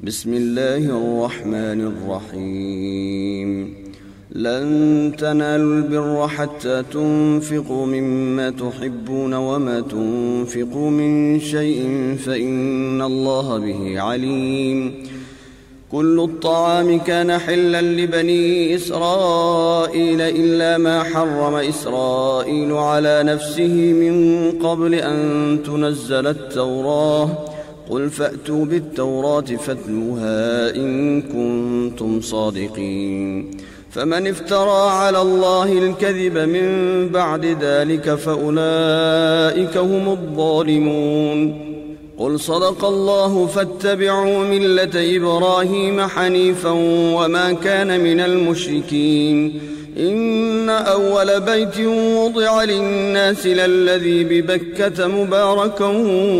بسم الله الرحمن الرحيم لن تنالوا البر حتى تنفقوا مما تحبون وما تنفقوا من شيء فإن الله به عليم كل الطعام كان حلا لبني إسرائيل إلا ما حرم إسرائيل على نفسه من قبل أن تنزل التوراة قل فأتوا بالتوراة فاتلوها إن كنتم صادقين فمن افترى على الله الكذب من بعد ذلك فأولئك هم الظالمون قل صدق الله فاتبعوا ملة إبراهيم حنيفا وما كان من المشركين إن أول بيت وضع للناس للذي ببكة مباركا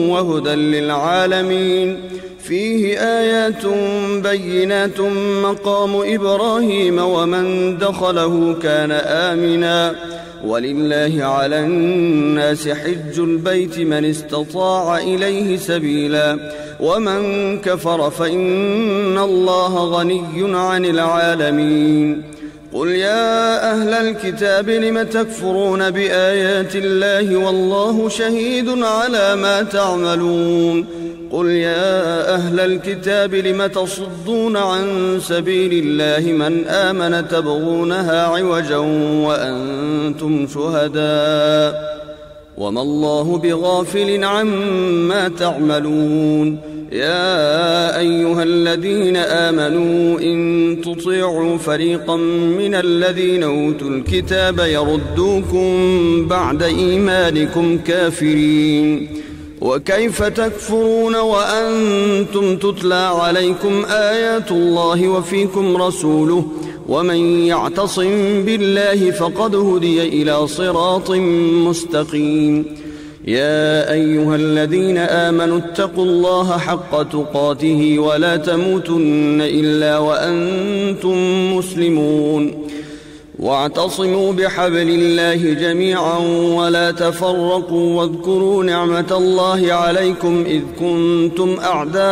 وهدى للعالمين فيه آيات بينات مقام إبراهيم ومن دخله كان آمنا ولله على الناس حج البيت من استطاع إليه سبيلا ومن كفر فإن الله غني عن العالمين قل يا أهل الكتاب لم تكفرون بآيات الله والله شهيد على ما تعملون قل يا أهل الكتاب لم تصدون عن سبيل الله من آمن تبغونها عوجا وأنتم شهداء وما الله بغافل عما تعملون يا أيها الذين آمنوا إن تطيعوا فريقا من الذين أوتوا الكتاب يردوكم بعد إيمانكم كافرين وكيف تكفرون وأنتم تتلى عليكم آيات الله وفيكم رسوله ومن يعتصم بالله فقد هدي إلى صراط مستقيم يا أيها الذين آمنوا اتقوا الله حق تقاته ولا تموتن إلا وأنتم مسلمون واعتصموا بحبل الله جميعا ولا تفرقوا واذكروا نعمة الله عليكم إذ كنتم أعداء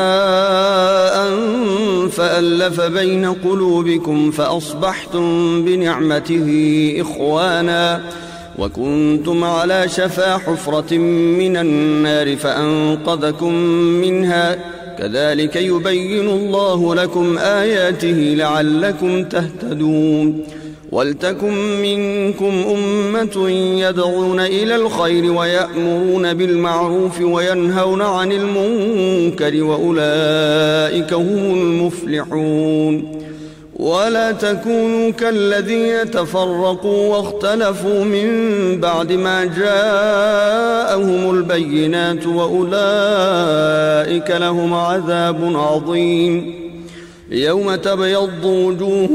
فألف بين قلوبكم فأصبحتم بنعمته إخوانا وكنتم على شفا حفرة من النار فأنقذكم منها كذلك يبين الله لكم آياته لعلكم تهتدون ولتكن منكم أمة يدعون إلى الخير ويأمرون بالمعروف وينهون عن المنكر وأولئك هم المفلحون ولا تكونوا كالذين تفرقوا واختلفوا من بعد ما جاءهم البينات وأولئك لهم عذاب عظيم يوم تبيض وجوه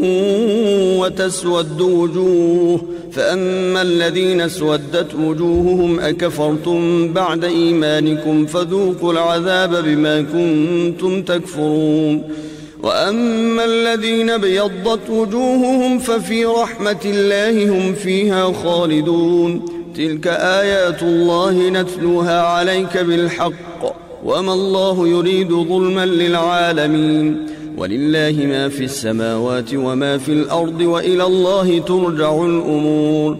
وتسود وجوه فأما الذين اسودت وجوههم أكفرتم بعد إيمانكم فذوقوا العذاب بما كنتم تكفرون وأما الذين ابيضت وجوههم ففي رحمة الله هم فيها خالدون تلك آيات الله نتلوها عليك بالحق وما الله يريد ظلما للعالمين ولله ما في السماوات وما في الأرض وإلى الله ترجع الأمور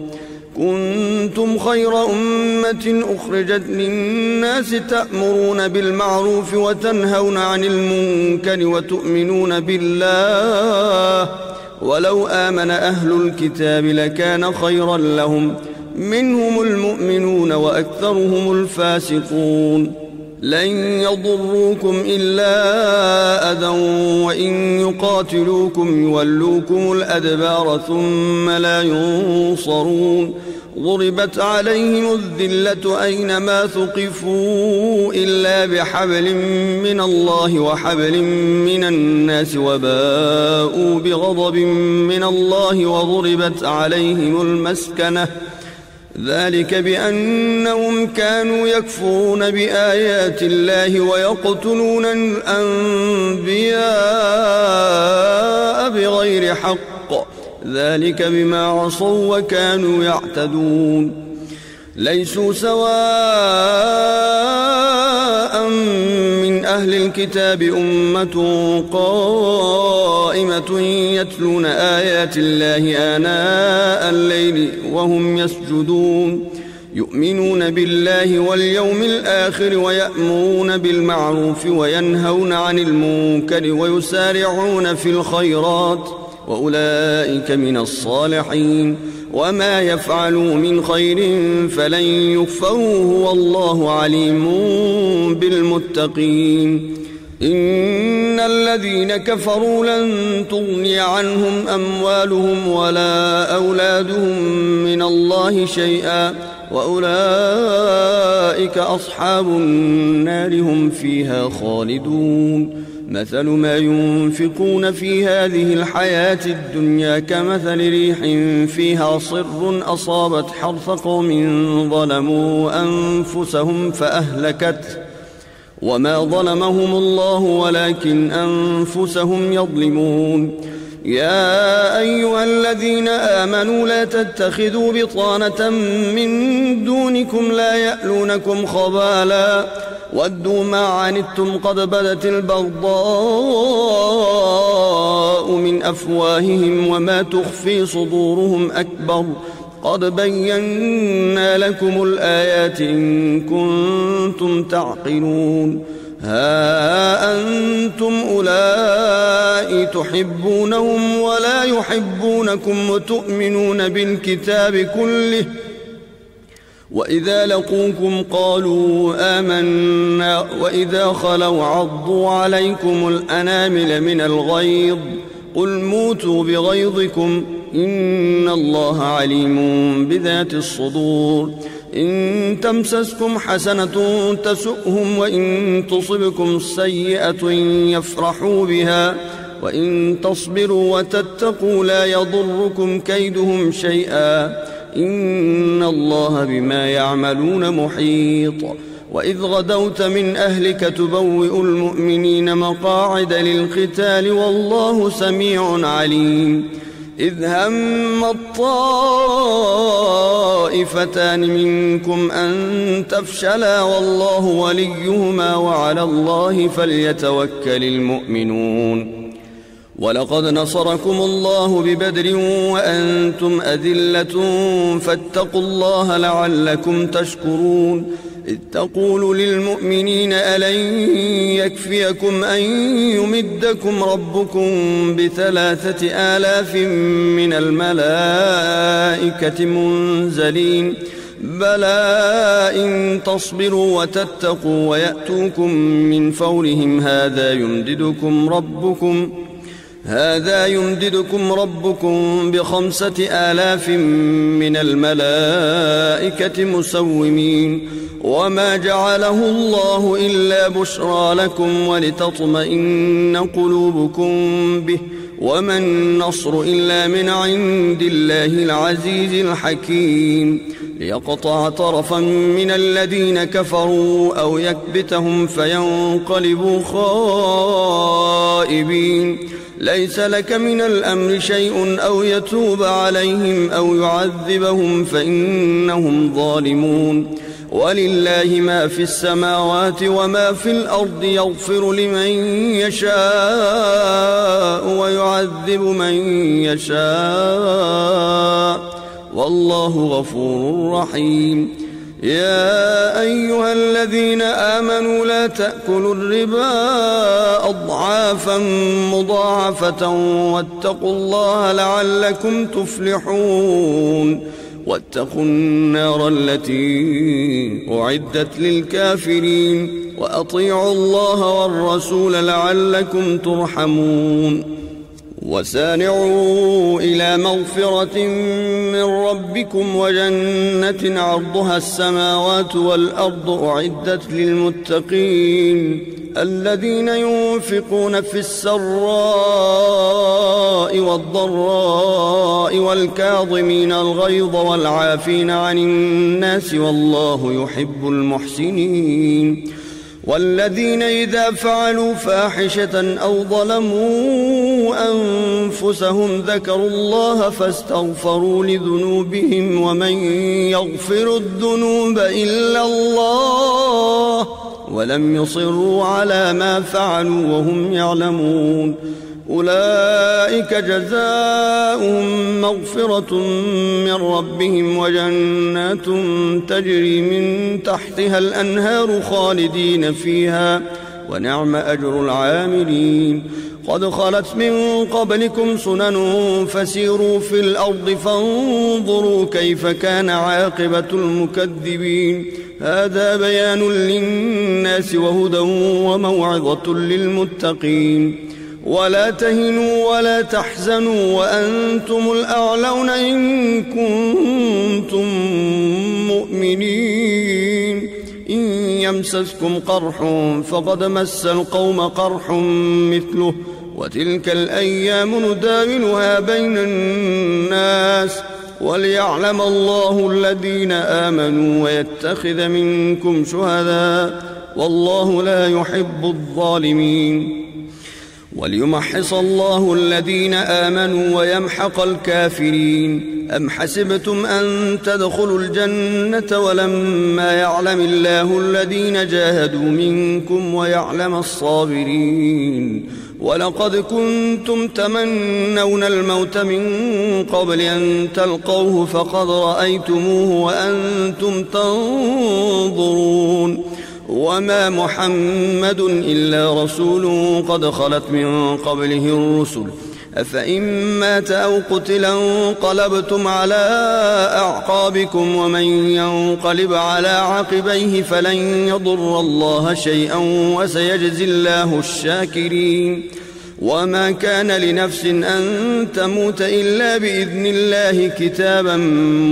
كنتم خير أمة أخرجت للناس تأمرون بالمعروف وتنهون عن المنكر وتؤمنون بالله ولو آمن أهل الكتاب لكان خيرا لهم منهم المؤمنون وأكثرهم الفاسقون لن يضروكم إلا أذى وإن يقاتلوكم يولوكم الأدبار ثم لا ينصرون ضربت عليهم الذلة أينما ثقفوا إلا بحبل من الله وحبل من الناس وباءوا بغضب من الله وضربت عليهم المسكنة ذلك بأنهم كانوا يكفرون بآيات الله ويقتلون الأنبياء بغير حق ذلك بما عصوا وكانوا يعتدون ليسوا سواء من أهل الكتاب أمة قائمة يتلون آيات الله آناء الليل وهم يسجدون يؤمنون بالله واليوم الآخر ويأمرون بالمعروف وينهون عن المنكر ويسارعون في الخيرات وأولئك من الصالحين وما يفعلوا من خير فلن يكفروه والله عليم بالمتقين إن الذين كفروا لن تغني عنهم أموالهم ولا أولادهم من الله شيئا وأولئك أصحاب النار هم فيها خالدون مثل ما ينفقون في هذه الحياة الدنيا كمثل ريح فيها صر أصابت حرث قوم ظلموا أنفسهم فأهلكته وما ظلمهم الله ولكن أنفسهم يظلمون يا أيها الذين آمنوا لا تتخذوا بطانة من دونكم لا يألونكم خبالا ودوا ما عنتم قد بدت البغضاء من أفواههم وما تخفي صدورهم أكبر قد بينا لكم الآيات إن كنتم تعقلون ها أنتم أولئك تحبونهم ولا يحبونكم وتؤمنون بالكتاب كله وإذا لقوكم قالوا آمنا وإذا خلوا عضوا عليكم الأنامل من الغيظ قل موتوا بغيظكم إن الله عليم بذات الصدور إن تمسسكم حسنة تسؤهم وإن تصبكم سيئة يفرحوا بها وإن تصبروا وتتقوا لا يضركم كيدهم شيئا إن الله بما يعملون محيط وإذ غدوت من أهلك تبوئ المؤمنين مقاعد للقتال والله سميع عليم إذ هم الطائفتان منكم أن تفشلا والله وليهما وعلى الله فليتوكل المؤمنون ولقد نصركم الله ببدر وأنتم أذلة فاتقوا الله لعلكم تشكرون إذ تقول للمؤمنين ألن يكفيكم أن يمدكم ربكم ب3,000 من الملائكة منزلين بلى إن تصبروا وتتقوا ويأتوكم من فورهم هذا يمددكم ربكم ب5,000 من الملائكة مسومين وما جعله الله إلا بشرى لكم ولتطمئن قلوبكم به وما النصر إلا من عند الله العزيز الحكيم ليقطع طرفا من الذين كفروا أو يكبتهم فينقلبوا خائبين ليس لك من الأمر شيء أو يتوب عليهم أو يعذبهم فإنهم ظالمون ولله ما في السماوات وما في الأرض يغفر لمن يشاء ويعذب من يشاء والله غفور رحيم يا أيها الذين آمنوا لا تأكلوا الربا أضعافا مضاعفة واتقوا الله لعلكم تفلحون واتقوا النار التي أعدت للكافرين وأطيعوا الله والرسول لعلكم ترحمون وسارعوا إلى مغفرة من ربكم وجنة عرضها السماوات والأرض أعدت للمتقين الذين ينفقون في السراء والضراء والكاظمين الغيظ والعافين عن الناس والله يحب المحسنين والذين إذا فعلوا فاحشة أو ظلموا أنفسهم ذكروا الله فاستغفروا لذنوبهم ومن يغفر الذنوب إلا الله ولم يصروا على ما فعلوا وهم يعلمون. أولئك جزاؤهم مغفرة من ربهم وجنات تجري من تحتها الأنهار خالدين فيها ونعم أجر العاملين. قد خلت من قبلكم سنن فسيروا في الأرض فانظروا كيف كان عاقبة المكذبين. هذا بيان للناس وهدى وموعظة للمتقين. ولا تهنوا ولا تحزنوا وأنتم الأعلون إن كنتم مؤمنين. إن يمسسكم قرح فقد مس القوم قرح مثله وتلك الأيام نداولها بين الناس وليعلم الله الذين آمنوا ويتخذ منكم شهداء والله لا يحب الظالمين. وليمحص الله الذين آمنوا ويمحق الكافرين. أم حسبتم أن تدخلوا الجنة ولما يعلم الله الذين جاهدوا منكم ويعلم الصابرين. ولقد كنتم تمنون الموت من قبل أن تلقوه فقد رأيتموه وأنتم تنظرون. وما محمد إلا رسول قد خلت من قبله الرسل أفإن مات أو قتل انقلبتم على أعقابكم ومن ينقلب على عقبيه فلن يضر الله شيئا وسيجزي الله الشاكرين. وما كان لنفس أن تموت إلا بإذن الله كتابا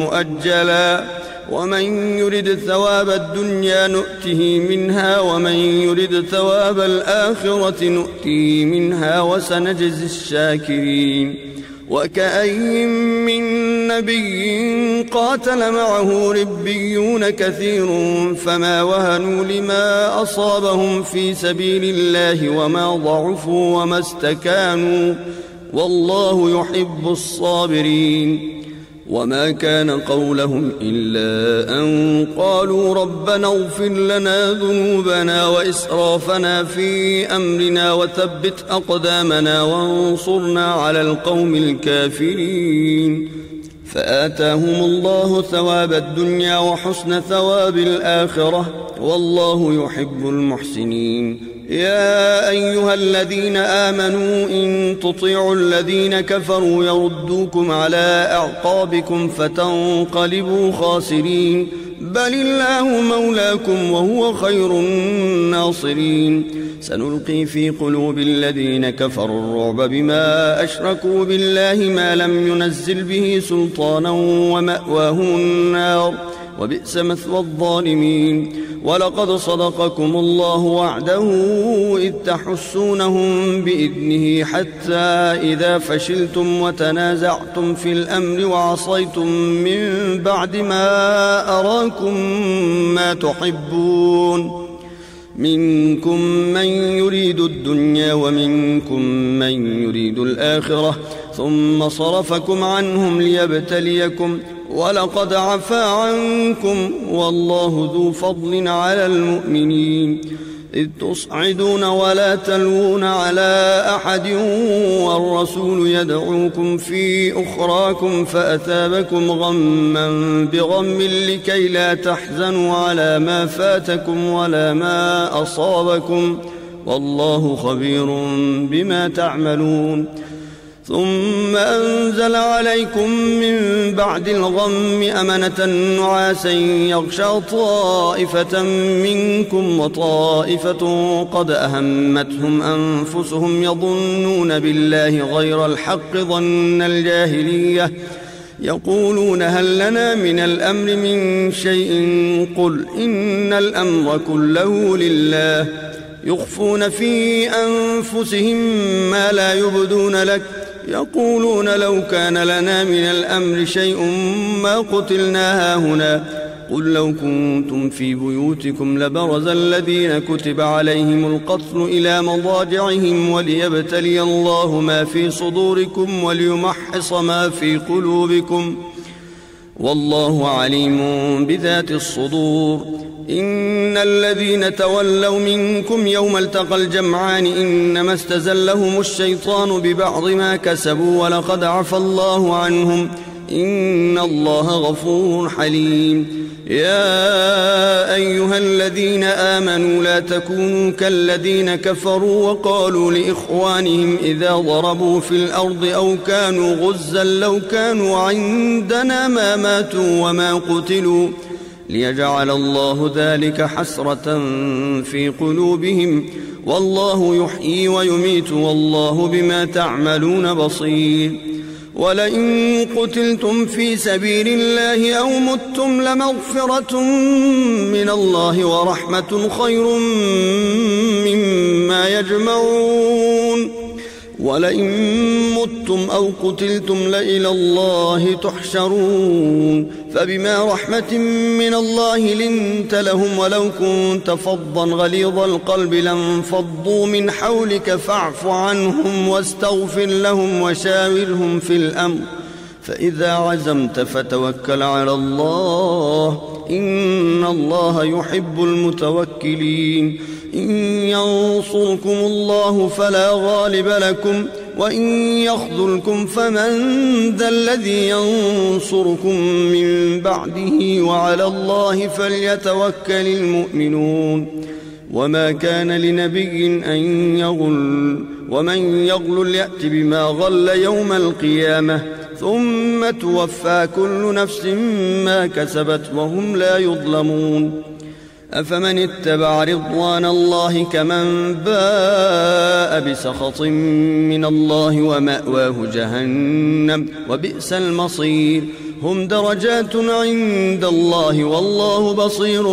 مؤجلا ومن يرد ثواب الدنيا نؤته منها ومن يرد ثواب الآخرة نؤته منها وسنجزي الشاكرين. وكأين من نبي قاتل معه ربيون كثير فما وهنوا لما أصابهم في سبيل الله وما ضعفوا وما استكانوا والله يحب الصابرين. وما كان قولهم إلا أن قالوا ربنا اغفر لنا ذنوبنا وإسرافنا في أمرنا وثبت أقدامنا وانصرنا على القوم الكافرين. فآتاهم الله ثواب الدنيا وحسن ثواب الآخرة والله يحب المحسنين. يا أيها الذين آمنوا إن تطيعوا الذين كفروا يردوكم على أعقابكم فتنقلبوا خاسرين بل الله مولاكم وهو خير الناصرين. سنلقي في قلوب الذين كفروا الرعب بما أشركوا بالله ما لم ينزل به سلطانا ومأواهم النار وبئس مثوى الظالمين. ولقد صدقكم الله وعده إذ تحسونهم بإذنه حتى إذا فشلتم وتنازعتم في الأمر وعصيتم من بعد ما أراكم ما تحبون منكم من يريد الدنيا ومنكم من يريد الآخرة ثم صرفكم عنهم ليبتليكم ولقد عفا عنكم والله ذو فضل على المؤمنين. إذ تصعدون ولا تلوون على أحد والرسول يدعوكم في أخراكم فأثابكم غما بغم لكي لا تحزنوا على ما فاتكم ولا ما أصابكم والله خبير بما تعملون. ثم أنزل عليكم من بعد الغم أمنة نعاسا يغشى طائفة منكم وطائفة قد أهمتهم أنفسهم يظنون بالله غير الحق ظن الجاهلية يقولون هل لنا من الأمر من شيء قل إن الأمر كله لله يخفون في أنفسهم ما لا يبدون لك يقولون لو كان لنا من الأمر شيء ما قتلنا هاهنا قل لو كنتم في بيوتكم لبرز الذين كتب عليهم القتل إلى مضاجعهم وليبتلي الله ما في صدوركم وليمحص ما في قلوبكم والله عليم بذات الصدور. إن الذين تولوا منكم يوم التقى الجمعان إنما استزلهم الشيطان ببعض ما كسبوا ولقد عفى الله عنهم إن الله غفور حليم. يا أيها الذين آمنوا لا تكونوا كالذين كفروا وقالوا لإخوانهم إذا ضربوا في الأرض أو كانوا غزا لو كانوا عندنا ما ماتوا وما قتلوا ليجعل الله ذلك حسرة في قلوبهم والله يحيي ويميت والله بما تعملون بصير. ولئن قتلتم في سبيل الله أو متم لمغفرة من الله ورحمة خير مما يجمعون. ولئن متم أو قتلتم لإلى الله تحشرون. فبما رحمة من الله لنت لهم ولو كنت فظا غليظ القلب لانفضوا من حولك فاعف عنهم واستغفر لهم وشاورهم في الأمر فإذا عزمت فتوكل على الله إن الله يحب المتوكلين. إن ينصركم الله فلا غالب لكم وإن يخذلكم فمن ذا الذي ينصركم من بعده وعلى الله فليتوكل المؤمنون. وما كان لنبي أن يغل ومن يغل يأت بما غل يوم القيامة ثم توفى كل نفس ما كسبت وهم لا يظلمون. أفمن اتبع رضوان الله كمن باء بسخط من الله ومأواه جهنم وبئس المصير. هم درجات عند الله والله بصير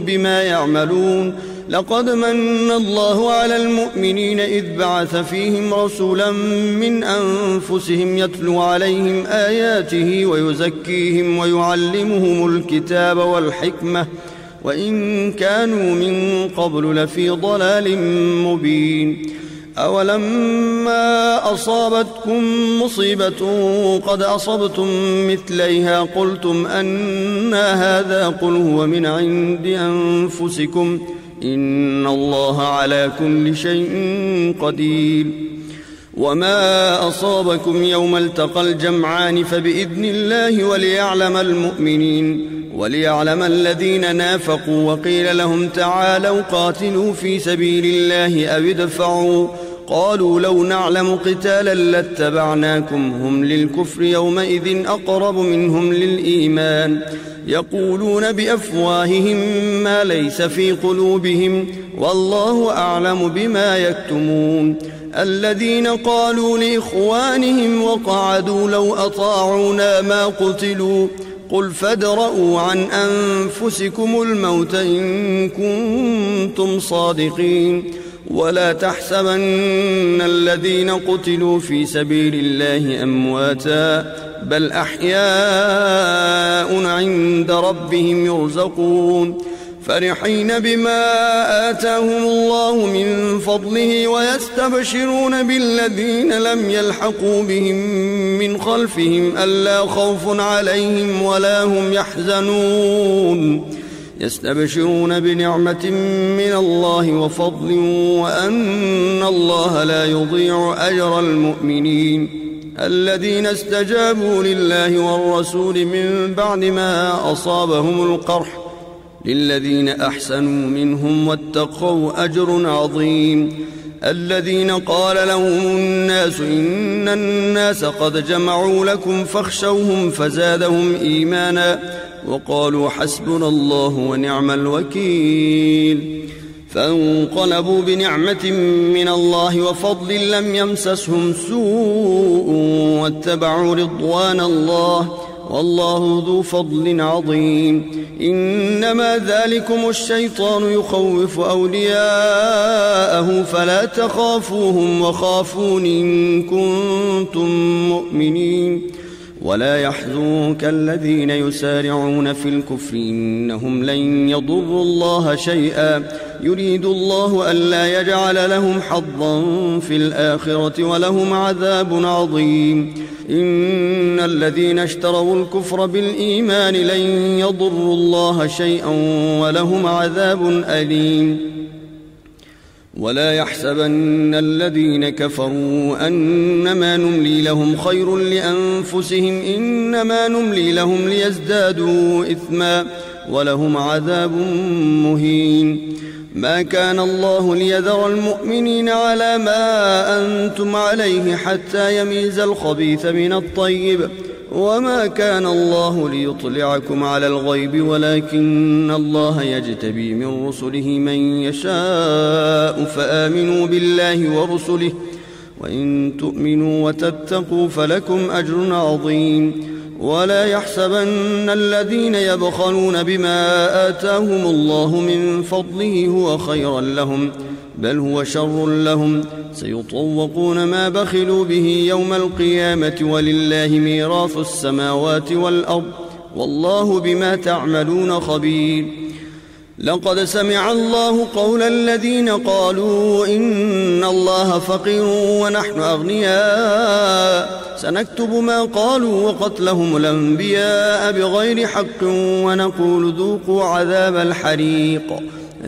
بما يعملون. لقد من الله على المؤمنين إذ بعث فيهم رسولا من أنفسهم يتلو عليهم آياته ويزكيهم ويعلمهم الكتاب والحكمة وإن كانوا من قبل لفي ضلال مبين. أولما أصابتكم مصيبة قد أصبتم مثليها قلتم أنى هذا قل هو من عند أنفسكم إن الله على كل شيء قدير. وما أصابكم يوم التقى الجمعان فبإذن الله وليعلم المؤمنين وليعلم الذين نافقوا. وقيل لهم تعالوا قاتلوا في سبيل الله أو ادفعوا قالوا لو نعلم قتالا لاتبعناكم هم للكفر يومئذ أقرب منهم للإيمان. يقولون بأفواههم ما ليس في قلوبهم والله أعلم بما يكتمون. الذين قالوا لإخوانهم وقعدوا لو أطاعونا ما قتلوا قل فادرءوا عن أنفسكم الموت إن كنتم صادقين. ولا تحسبن الذين قتلوا في سبيل الله أمواتا بل أحياء عند ربهم يرزقون. فرحين بما آتاهم الله من فضله ويستبشرون بالذين لم يلحقوا بهم من خلفهم ألا خوف عليهم ولا هم يحزنون. يستبشرون بنعمة من الله وفضل وأن الله لا يضيع أجر المؤمنين. الذين استجابوا لله والرسول من بعد ما أصابهم القرح للذين أحسنوا منهم واتقوا أجر عظيم. الذين قال لهم الناس إن الناس قد جمعوا لكم فاخشوهم فزادهم إيمانا وقالوا حسبنا الله ونعم الوكيل. فانقلبوا بنعمة من الله وفضل لم يمسسهم سوء واتبعوا رضوان الله والله ذو فضل عظيم. إنما ذلكم الشيطان يخوف أولياءه فلا تخافوهم وخافون إن كنتم مؤمنين. ولا يحزنك الذين يسارعون في الكفر إنهم لن يضروا الله شيئا يريد الله ألا يجعل لهم حظا في الآخرة ولهم عذاب عظيم. إن الذين اشتروا الكفر بالإيمان لن يضروا الله شيئا ولهم عذاب أليم. ولا يحسبن الذين كفروا أنما نملي لهم خير لأنفسهم إنما نملي لهم ليزدادوا إثما ولهم عذاب مهين. ما كان الله ليذر المؤمنين على ما أنتم عليه حتى يميز الخبيث من الطيب وما كان الله ليطلعكم على الغيب ولكن الله يجتبي من رسله من يشاء فآمنوا بالله ورسله وإن تؤمنوا وتتقوا فلكم أجر عظيم. ولا يحسبن الذين يبخلون بما آتاهم الله من فضله هو خيرا لهم بل هو شر لهم سيطوقون ما بخلوا به يوم القيامة ولله ميراث السماوات والأرض والله بما تعملون خبير. لقد سمع الله قول الذين قالوا إن الله فقير ونحن أغنياء سنكتب ما قالوا وقتلهم الأنبياء بغير حق ونقول ذوقوا عذاب الحريق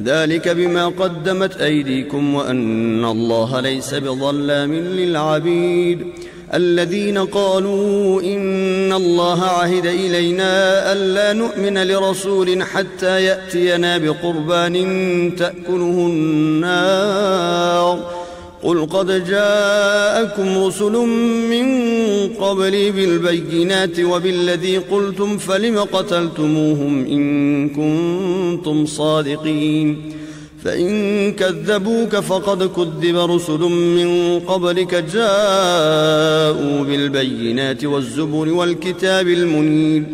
ذلك بما قدمت أيديكم وأن الله ليس بظلام للعبيد. الذين قالوا إن الله عهد إلينا ألا نؤمن لرسول حتى يأتينا بقربان تأكله النار قل قد جاءكم رسل من قبلي بالبينات وبالذي قلتم فلم قتلتموهم إن كنتم صادقين. فإن كذبوك فقد كذب رسل من قبلك جاءوا بالبينات والزبر والكتاب المنير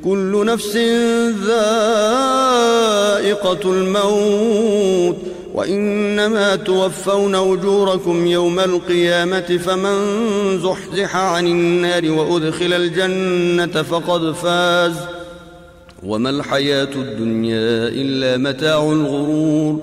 كل نفس ذائقة الموت وإنما توفون أجوركم يوم القيامة فمن زحزح عن النار وأدخل الجنة فقد فاز وما الحياة الدنيا إلا متاع الغرور.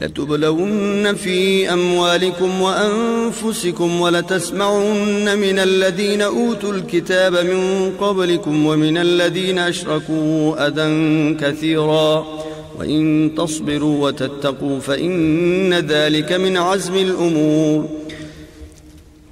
لتبلون في أموالكم وأنفسكم ولتسمعن من الذين أوتوا الكتاب من قبلكم ومن الذين أشركوا أذى كثيرا وإن تصبروا وتتقوا فإن ذلك من عزم الأمور.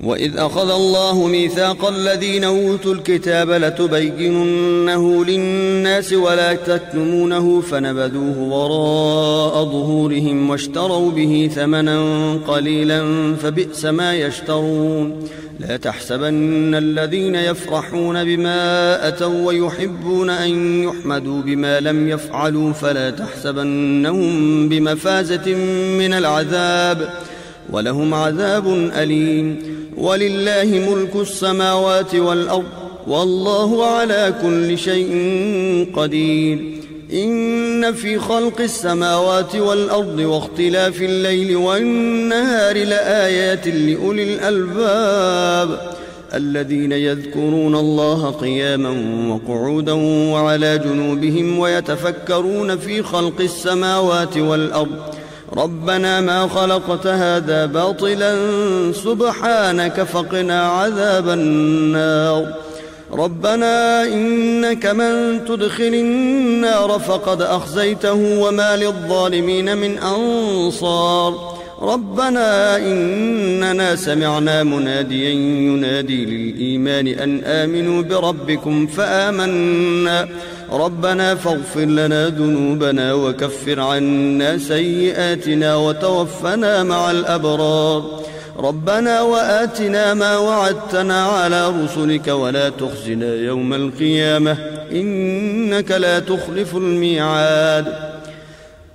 وإذ أخذ الله ميثاق الذين أوتوا الكتاب لتبيننه للناس ولا تكتمونه فنبذوه وراء ظهورهم واشتروا به ثمنا قليلا فبئس ما يشترون. لا تحسبن الذين يفرحون بما أتوا ويحبون أن يحمدوا بما لم يفعلوا فلا تحسبنهم بمفازة من العذاب ولهم عذاب أليم. ولله ملك السماوات والأرض والله على كل شيء قدير. إن في خلق السماوات والأرض واختلاف الليل والنهار لآيات لأولي الألباب الذين يذكرون الله قياما وقعودا وعلى جنوبهم ويتفكرون في خلق السماوات والأرض ربنا ما خلقت هذا باطلا سبحانك فقنا عذاب النار. ربنا إنك من تدخل النار فقد أخزيته وما للظالمين من أنصار. ربنا إننا سمعنا مناديا ينادي للإيمان أن آمنوا بربكم فآمنا ربنا فاغفر لنا ذنوبنا وكفر عنا سيئاتنا وتوفنا مع الأبرار. ربنا وآتنا ما وعدتنا على رسلك ولا تخزنا يوم القيامة إنك لا تخلف الميعاد.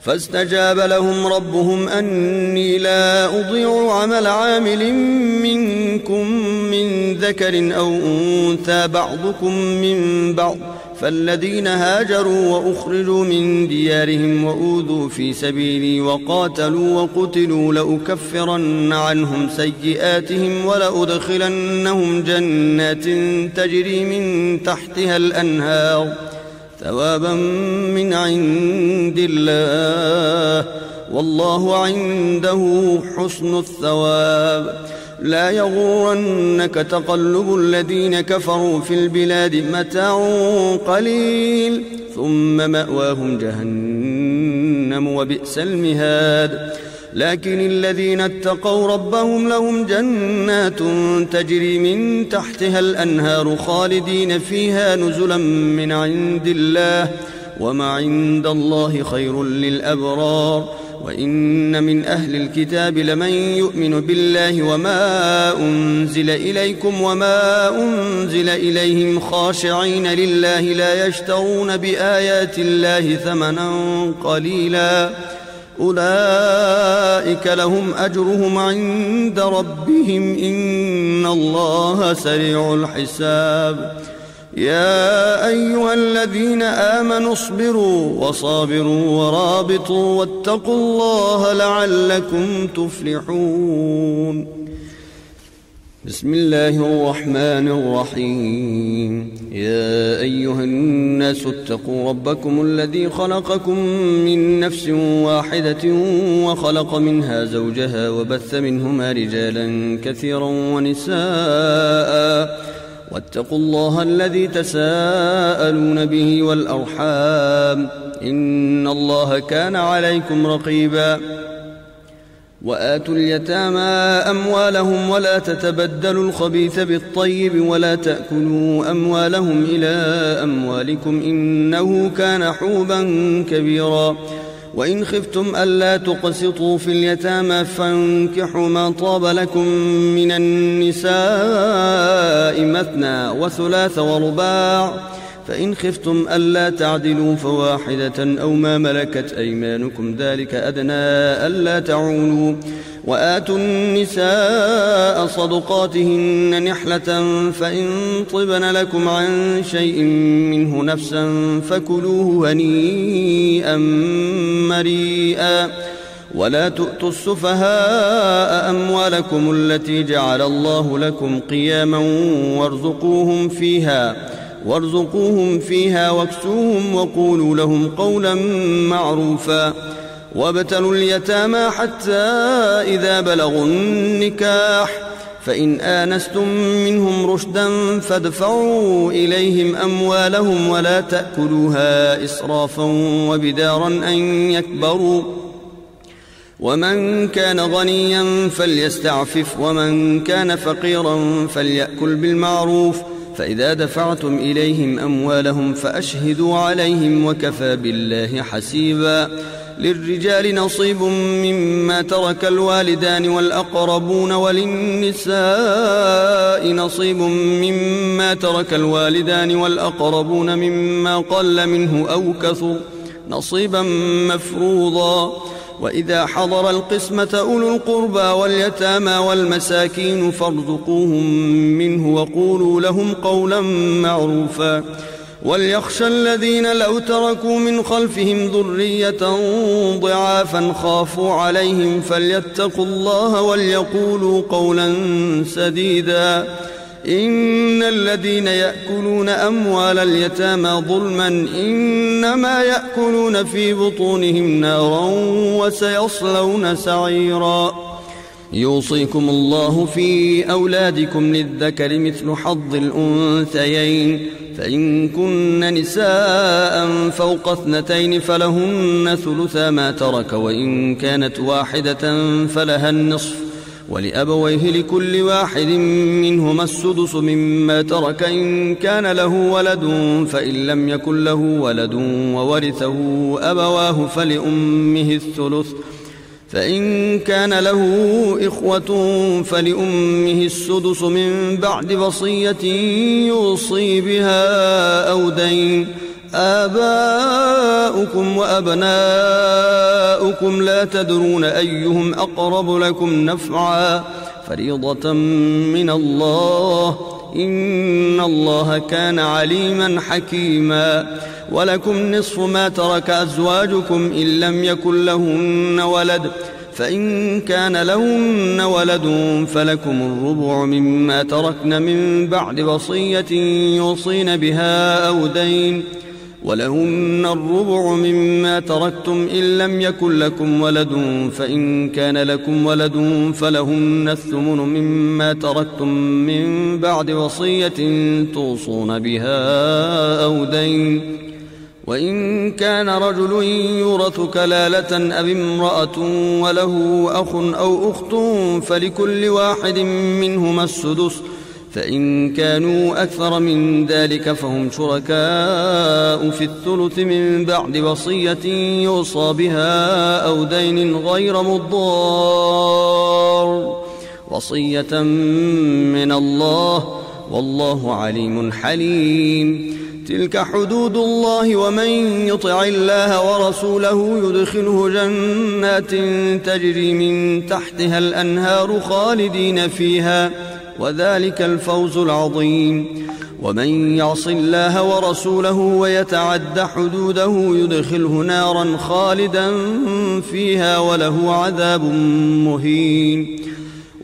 فاستجاب لهم ربهم أني لا أضيع عمل عامل منكم من ذكر أو أنثى بعضكم من بعض فالذين هاجروا وأخرجوا من ديارهم وأوذوا في سبيلي وقاتلوا وقتلوا لأكفرن عنهم سيئاتهم ولأدخلنهم جنات تجري من تحتها الأنهار ثوابا من عند الله والله عنده حسن الثواب. لا يغرنك تقلب الذين كفروا في البلاد متاع قليل ثم مأواهم جهنم وبئس المهاد لكن الذين اتقوا ربهم لهم جنات تجري من تحتها الأنهار خالدين فيها نزلا من عند الله وما عند الله خير للأبرار وإن من أهل الكتاب لمن يؤمن بالله وما أنزل إليكم وما أنزل إليهم خاشعين لله لا يشترون بآيات الله ثمنا قليلا أولئك لهم أجرهم عند ربهم إن الله سريع الحساب يا أيها الذين آمنوا اصبروا وصابروا ورابطوا واتقوا الله لعلكم تفلحون بسم الله الرحمن الرحيم يا أيها الناس اتقوا ربكم الذي خلقكم من نفس واحدة وخلق منها زوجها وبث منهما رجالا كثيرا ونساء واتقوا الله الذي تساءلون به والأرحام إن الله كان عليكم رقيبا وآتوا اليتامى أموالهم ولا تتبدلوا الخبيث بالطيب ولا تأكلوا أموالهم إلى أموالكم إنه كان حوبا كبيرا وإن خفتم ألا تقسطوا في اليتامى فانكحوا ما طاب لكم من النساء مثنى وثلاث ورباع فإن خفتم ألا تعدلوا فواحدة أو ما ملكت أيمانكم ذلك أدنى ألا تعولوا وآتوا النساء صدقاتهن نحلة فإن طبن لكم عن شيء منه نفسا فكلوه هنيئا مريئا ولا تؤتوا السفهاء أموالكم التي جعل الله لكم قياما وارزقوهم فيها واكسوهم وقولوا لهم قولا معروفا وابتلوا اليتامى حتى إذا بلغوا النكاح فإن آنستم منهم رشدا فادفعوا إليهم أموالهم ولا تأكلوها إسرافا وبدارا أن يكبروا ومن كان غنيا فليستعفف ومن كان فقيرا فليأكل بالمعروف فإذا دفعتم إليهم أموالهم فأشهدوا عليهم وكفى بالله حسيبا للرجال نصيب مما ترك الوالدان والأقربون وللنساء نصيب مما ترك الوالدان والأقربون مما قل منه أو كثر نصيبا مفروضا وإذا حضر القسمة أولو القربى واليتامى والمساكين فارزقوهم منه وقولوا لهم قولا معروفا وليخشى الذين لو تركوا من خلفهم ذرية ضعافا خافوا عليهم فليتقوا الله وليقولوا قولا سديدا إن الذين يأكلون أموال اليتامى ظلما إنما يأكلون في بطونهم نارا وسيصلون سعيرا يوصيكم الله في أولادكم للذكر مثل حظ الأنثيين فإن كن نساء فوق 2 فلهن ثلثا ما ترك وإن كانت واحدة فلها النصف ولأبويه لكل واحد منهما السدس مما ترك إن كان له ولد فإن لم يكن له ولد وورثه أبواه فلأمه الثلث فإن كان له إخوة فلأمه السدس من بعد وصية يوصي بها أو دين آباؤكم وأبناؤكم لا تدرون أيهم أقرب لكم نفعا فريضة من الله إن الله كان عليما حكيما ولكم نصف ما ترك أزواجكم إن لم يكن لهن ولد فإن كان لهن ولد فلكم الربع مما تركن من بعد وصية يوصين بها أو دين ولهن الربع مما تركتم إن لم يكن لكم ولد، فإن كان لكم ولد فلهن الثمن مما تركتم من بعد وصية توصون بها أو دين. وإن كان رجل يورث كلالة أو امرأة وله أخ أو أخت فلكل واحد منهما السدس، فإن كانوا أكثر من ذلك فهم شركاء في الثلث من بعد وصية يوصى بها أو دين غير مضار، وصية من الله، والله عليم حليم. تلك حدود الله، ومن يطع الله ورسوله يدخله جنات تجري من تحتها الأنهار خالدين فيها، وذلك الفوز العظيم. ومن يعص الله ورسوله ويتعد حدوده يدخله نارا خالدا فيها وله عذاب مهين.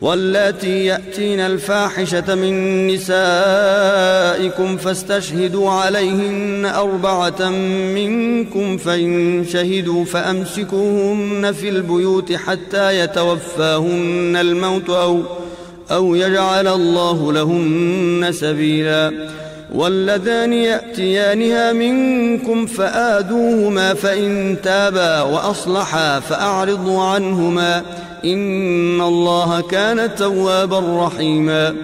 واللاتي يأتين الفاحشة من نسائكم فاستشهدوا عليهن 4 منكم، فإن شهدوا فأمسكوهن في البيوت حتى يتوفاهن الموت أو يجعل الله لهن سبيلا. واللذان يأتيانها منكم فآذوهما، فإن تابا وأصلحا فأعرضوا عنهما، إن الله كان توابا رحيما.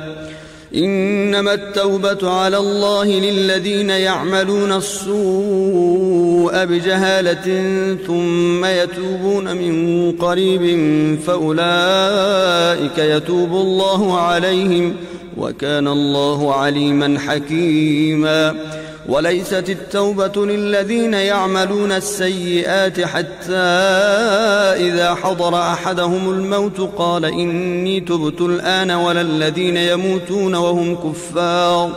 إنما التوبة على الله للذين يعملون السوء بجهالة ثم يتوبون من قريب فأولئك يتوب الله عليهم، وكان الله عليما حكيما. وليست التوبة للذين يعملون السيئات حتى إذا حضر أحدهم الموت قال إني تبت الآن، ولا الذين يموتون وهم كفار،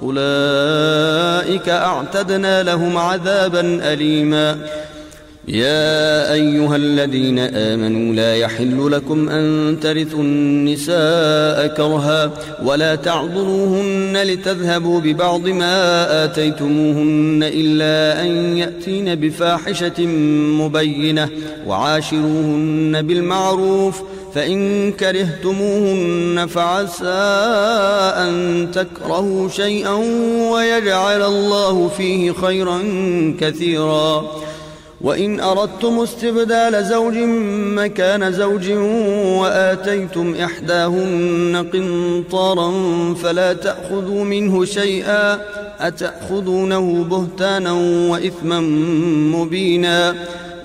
أولئك أعتدنا لهم عذابا أليما. يا أيها الذين آمنوا لا يحل لكم أن ترثوا النساء كرها، ولا تعضلوهن لتذهبوا ببعض ما آتيتموهن إلا أن يأتين بفاحشة مبينة، وعاشروهن بالمعروف، فإن كرهتموهن فعسى أن تكرهوا شيئا ويجعل الله فيه خيرا كثيرا. وإن أردتم استبدال زوج مكان زوج وآتيتم إحداهن قنطارا فلا تأخذوا منه شيئا، أتأخذونه بهتانا وإثما مبينا،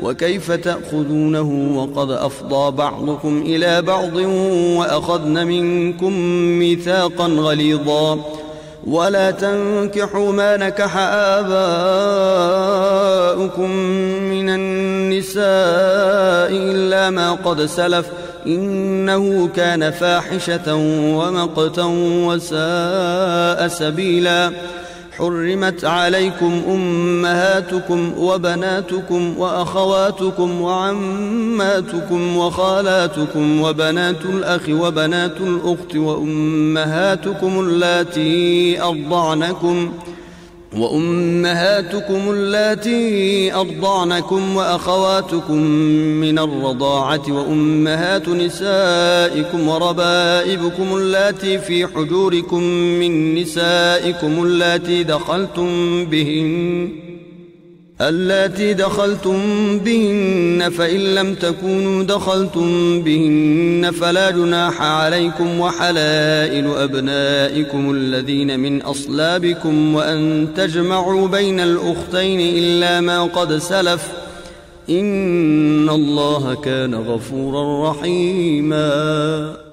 وكيف تأخذونه وقد أفضى بعضكم إلى بعض وأخذن منكم ميثاقا غليظا. ولا تنكحوا ما نكح آباؤكم من النساء إلا ما قد سلف، إنه كان فاحشة ومقتا وساء سبيلا. حرمت عليكم أمهاتكم وبناتكم وأخواتكم وعماتكم وخالاتكم وبنات الأخ وبنات الأخت وأمهاتكم اللاتي أرضعنكم وأخواتكم من الرضاعة وأمهات نسائكم وربائبكم اللاتي في حجوركم من نسائكم اللاتي دخلتم بهن، فإن لم تكونوا دخلتم بهن فلا جناح عليكم، وحلائل أبنائكم الذين من أصلابكم، وأن تجمعوا بين الأختين إلا ما قد سلف، إن الله كان غفورا رحيما.